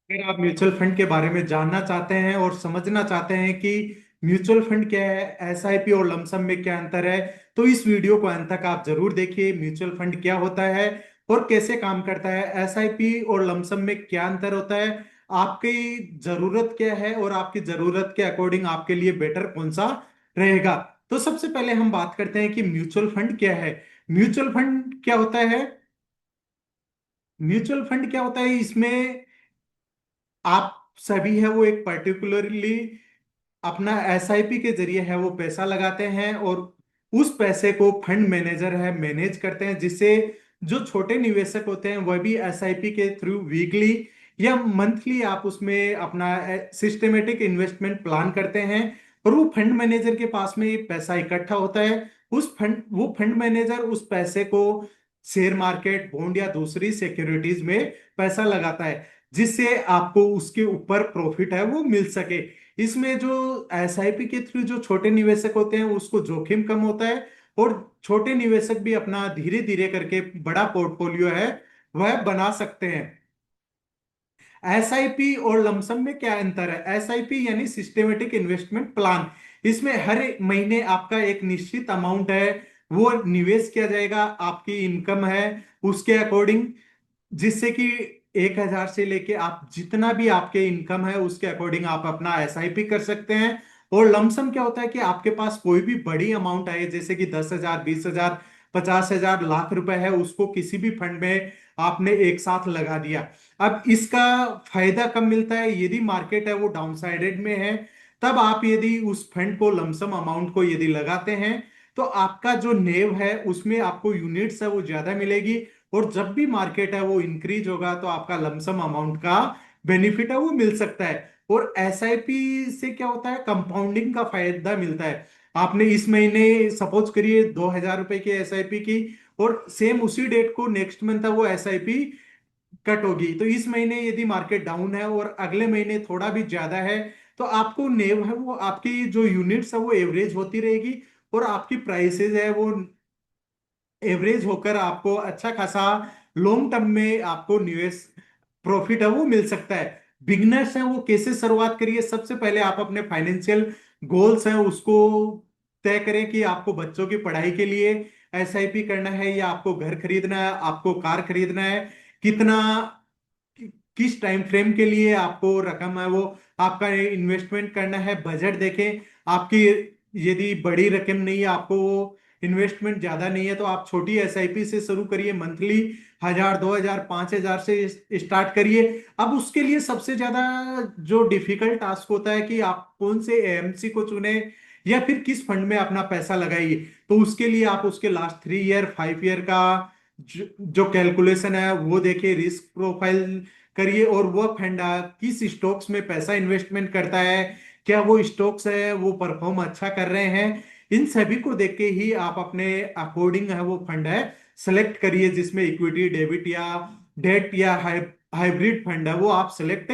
अगर आप mutual fund के बारे में जानना चाहते हैं और समझना चाहते हैं कि म्यूचुअल फंड क्या है, एसआईपी और लमसम में क्या अंतर है, तो इस वीडियो को अंत तक आप जरूर देखिए। म्यूचुअल फंड क्या होता है और कैसे काम करता है, एसआईपी और लमसम में क्या अंतर होता है, आपकी जरूरत क्या है और आपकी जरूरत के अकॉर्डिंग आपके लिए बेटर कौन सा रहेगा। तो सबसे पहले हम बात करते हैं कि म्यूचुअल फंड क्या है। म्यूचुअल फंड क्या होता है? म्यूचुअल फंड क्या होता है, इसमें आप सभी है वो एक पर्टिकुलरली अपना एसआईपी के जरिए है वो पैसा लगाते हैं और उस पैसे को फंड मैनेजर है मैनेज करते हैं, जिससे जो छोटे निवेशक होते हैं वह भी एसआईपी के थ्रू वीकली या मंथली आप उसमें अपना सिस्टमेटिक इन्वेस्टमेंट प्लान करते हैं और वो फंड मैनेजर के पास में ये पैसा इकट्ठा होता है। उस फंड वो फंड मैनेजर उस पैसे को शेयर मार्केट, बॉन्ड या दूसरी सिक्योरिटीज में पैसा लगाता है, जिससे आपको उसके ऊपर प्रॉफिट है वो मिल सके। इसमें जो एसआईपी के थ्रू जो छोटे निवेशक होते हैं उसको जोखिम कम होता है और छोटे निवेशक भी अपना धीरे धीरे करके बड़ा पोर्टफोलियो है वह बना सकते हैं। एसआईपी और लमसम में क्या अंतर है? एसआईपी यानी सिस्टमेटिक इन्वेस्टमेंट प्लान। इसमें हर महीने आपका एक निश्चित अमाउंट है वो निवेश किया जाएगा, आपकी इनकम है उसके अकॉर्डिंग, जिससे कि 1,000 से लेके आप जितना भी आपके इनकम है उसके अकॉर्डिंग आप अपना एसआईपी कर सकते हैं। और लमसम क्या होता है कि आपके पास कोई भी बड़ी अमाउंट आए, जैसे कि 10,000, 20,000, 50,000, लाख रुपए है, उसको किसी भी फंड में आपने एक साथ लगा दिया। अब इसका फायदा कब मिलता है? यदि मार्केट है वो डाउन साइडेड में है, तब आप यदि उस फंड को लमसम अमाउंट को यदि लगाते हैं तो आपका जो नेव है उसमें आपको यूनिट्स है वो ज्यादा मिलेगी और जब भी मार्केट है वो इंक्रीज होगा तो आपका लमसम अमाउंट का बेनिफिट है वो मिल सकता है। और एसआईपी से क्या होता है, कंपाउंडिंग का फायदा मिलता है। आपने इस महीने सपोज करिए 2,000 रुपए की एसआईपी की और सेम उसी डेट को नेक्स्ट मंथ है वो एसआईपी कट होगी, तो इस महीने यदि मार्केट डाउन है और अगले महीने थोड़ा भी ज्यादा है तो आपको नेव है वो आपकी जो यूनिट्स है वो एवरेज होती रहेगी और आपकी प्राइसेस है वो एवरेज होकर आपको अच्छा खासा लॉन्ग टर्म में आपको निवेश प्रॉफिट है वो मिल सकता है। बिगनर्स हैं वो कैसे शुरुआत करिए? सबसे पहले आप अपने फाइनेंशियल गोल्स हैं उसको तय करें कि आपको बच्चों की पढ़ाई के लिए एसआईपी करना है या आपको घर खरीदना है, आपको कार खरीदना है, कितना किस टाइम फ्रेम के लिए आपको रकम है वो आपका इन्वेस्टमेंट करना है। बजट देखें आपकी, यदि बड़ी रकम नहीं है, आपको इन्वेस्टमेंट ज्यादा नहीं है, तो आप छोटी एसआईपी से शुरू करिए, मंथली 1,000, 2,000, 5,000 से स्टार्ट करिए। अब उसके लिए सबसे ज्यादा जो डिफिकल्ट टास्क होता है कि आप कौन से एएमसी को चुने या फिर किस फंड में अपना पैसा लगाइए। तो उसके लिए आप उसके लास्ट 3 ईयर, 5 ईयर का जो कैलकुलेशन है वो देखिए, रिस्क प्रोफाइल करिए और वो फंड किस स्टॉक्स में पैसा इन्वेस्टमेंट करता है, क्या वो स्टॉक्स है वो परफॉर्म अच्छा कर रहे हैं। इन सभी को देख के ही आप अपने अकॉर्डिंग है वो फंड है सेलेक्ट करिए, जिसमें इक्विटी, डेबिट या डेट या हाइब्रिड फंड है वो आप सेलेक्ट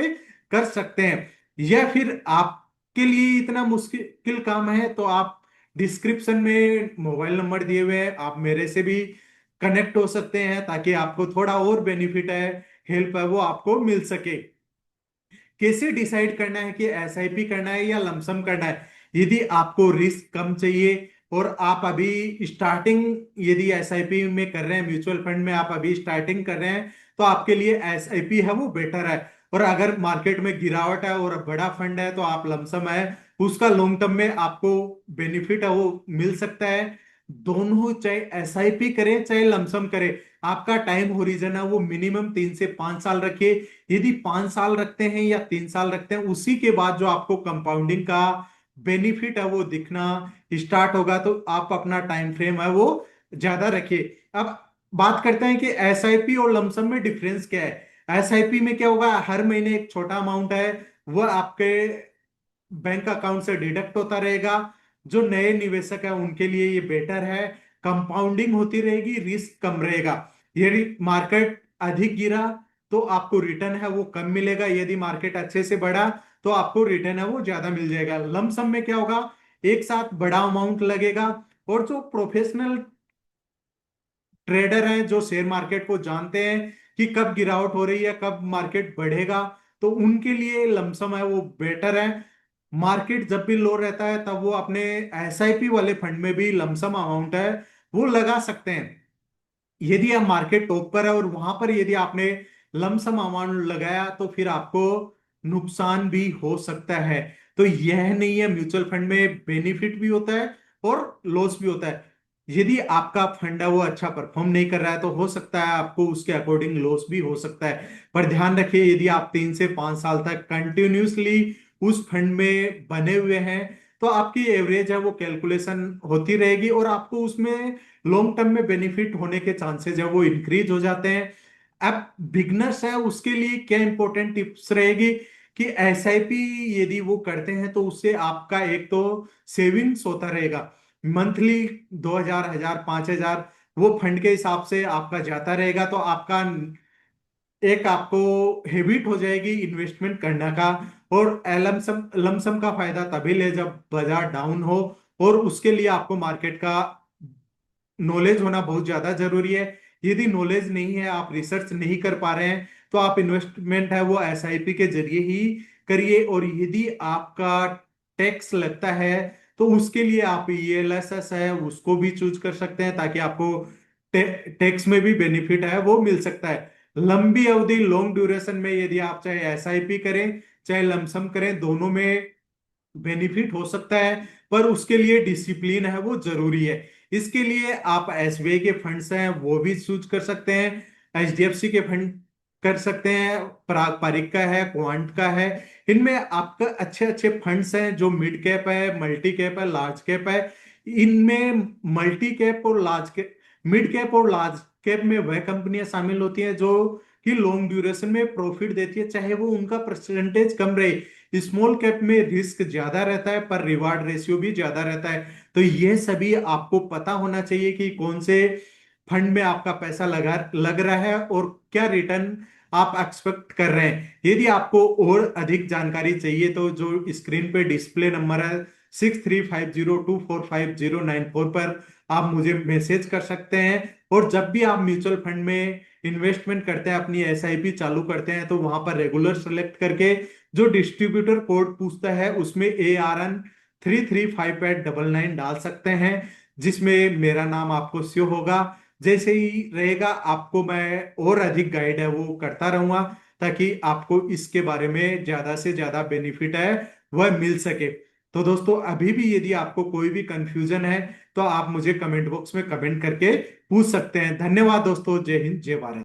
कर सकते हैं। या फिर आपके लिए इतना मुश्किल काम है तो आप डिस्क्रिप्शन में मोबाइल नंबर दिए हुए हैं, आप मेरे से भी कनेक्ट हो सकते हैं ताकि आपको थोड़ा और बेनिफिट है, हेल्प है वो आपको मिल सके। कैसे डिसाइड करना है कि एसआईपी करना है या लमसम करना है? यदि आपको रिस्क कम चाहिए और आप अभी स्टार्टिंग यदि एसआईपी में कर रहे हैं, म्यूचुअल फंड में आप अभी स्टार्टिंग कर रहे हैं, तो आपके लिए एसआईपी है वो बेटर है। और अगर मार्केट में गिरावट है और बड़ा फंड है तो आप लमसम है उसका लॉन्ग टर्म में आपको बेनिफिट है वो मिल सकता है। दोनों चाहे एसआईपी करें चाहे लमसम करें, आपका टाइम होरिजन है वो मिनिमम 3 से 5 साल रखिए। यदि 5 साल रखते हैं या 3 साल रखते हैं, उसी के बाद जो आपको कंपाउंडिंग का बेनिफिट है वो दिखना स्टार्ट होगा, तो आप अपना टाइम फ्रेम है वो ज्यादा रखिए। अब बात करते हैं कि एसआईपी और लमसम में डिफरेंस क्या है। एसआईपी में क्या होगा, हर महीने एक छोटा अमाउंट है वह आपके बैंक अकाउंट से डिडक्ट होता रहेगा। जो नए निवेशक है उनके लिए ये बेटर है, कंपाउंडिंग होती रहेगी, रिस्क कम रहेगा। यदि मार्केट अधिक गिरा तो आपको रिटर्न है वो कम मिलेगा, यदि मार्केट अच्छे से बढ़ा तो आपको रिटर्न है वो ज्यादा मिल जाएगा। लमसम में क्या होगा, एक साथ बड़ा अमाउंट लगेगा और जो प्रोफेशनल ट्रेडर हैं जो शेयर मार्केट को जानते हैं कि कब गिरावट हो रही है, कब मार्केट बढ़ेगा, तो उनके लिए लमसम है वो बेटर है। मार्केट जब भी लो रहता है तब वो अपने एसआईपी वाले फंड में भी लमसम अमाउंट है वो लगा सकते हैं। यदि आप मार्केट टॉप पर है और वहां पर यदि आपने लमसम अमाउंट लगाया तो फिर आपको नुकसान भी हो सकता है। तो यह नहीं है, म्यूचुअल फंड में बेनिफिट भी होता है और लॉस भी होता है। यदि आपका फंड है वो अच्छा परफॉर्म नहीं कर रहा है तो हो सकता है आपको उसके अकॉर्डिंग लॉस भी हो सकता है। पर ध्यान रखिए, यदि आप 3 से 5 साल तक कंटिन्यूसली उस फंड में बने हुए हैं तो आपकी एवरेज है वो कैलकुलेशन होती रहेगी और आपको उसमें लॉन्ग टर्म में बेनिफिट होने के चांसेस है वो इंक्रीज हो जाते हैं। अब बिगनर्स है उसके लिए क्या इंपॉर्टेंट टिप्स रहेगी कि एसआईपी यदि वो करते हैं तो उससे आपका एक तो सेविंग्स होता रहेगा मंथली 2,000, 1,000, 5,000 वो फंड के हिसाब से आपका जाता रहेगा। तो आपका एक आपको हैबिट हो जाएगी इन्वेस्टमेंट करने का। और लमसम लमसम का फायदा तभी ले जब बाजार डाउन हो, और उसके लिए आपको मार्केट का नॉलेज होना बहुत ज्यादा जरूरी है। यदि नॉलेज नहीं है, आप रिसर्च नहीं कर पा रहे हैं, तो आप इन्वेस्टमेंट है वो एसआईपी के जरिए ही करिए। और यदि आपका टैक्स लगता है तो उसके लिए आप ईएलएसएस है उसको भी चूज कर सकते हैं ताकि आपको टैक्स में भी बेनिफिट है वो मिल सकता है। लंबी अवधि लॉन्ग ड्यूरेशन में यदि आप चाहे एसआईपी करें चाहे लमसम करें, दोनों में बेनिफिट हो सकता है। पर उसके लिए डिसिप्लिन है वो जरूरी है। इसके लिए आप एसबीआई के फंड्स हैं वो भी चूज कर सकते हैं, एचडीएफसी के फंड कर सकते हैं, पारस्परिक का है, क्वांट का है। इनमें आपका अच्छे अच्छे फंड्स हैं जो मिड कैप है, मल्टी कैप है, लार्ज कैप है। इनमें मल्टी कैप और लार्ज कैप, मिड कैप और लार्ज कैप में वह कंपनियां शामिल होती हैं जो कि लॉन्ग ड्यूरेशन में प्रॉफिट देती है, चाहे वो उनका परसेंटेज कम रहे। स्मॉल कैप में रिस्क ज्यादा रहता है पर रिवार्ड रेशियो भी ज्यादा रहता है। तो ये सभी आपको पता होना चाहिए कि कौन से फंड में आपका पैसा लग रहा है और क्या रिटर्न आप एक्सपेक्ट कर रहे हैं। यदि आपको और अधिक जानकारी चाहिए तो जो स्क्रीन पे डिस्प्ले नंबर है 6350245094 पर आप मुझे मैसेज कर सकते हैं। और जब भी आप म्यूचुअल फंड में इन्वेस्टमेंट करते हैं, अपनी एसआईपी चालू करते हैं, तो वहां पर रेगुलर सेलेक्ट करके जो डिस्ट्रीब्यूटर कोड पूछता है उसमें ARN 335899 डाल सकते हैं, जिसमें मेरा नाम आपको शो होगा। जैसे ही रहेगा आपको मैं और अधिक गाइड है वो करता रहूंगा ताकि आपको इसके बारे में ज्यादा से ज्यादा बेनिफिट है वह मिल सके। तो दोस्तों, अभी भी यदि आपको कोई भी कंफ्यूजन है तो आप मुझे कमेंट बॉक्स में कमेंट करके पूछ सकते हैं। धन्यवाद दोस्तों, जय हिंद जय भारत।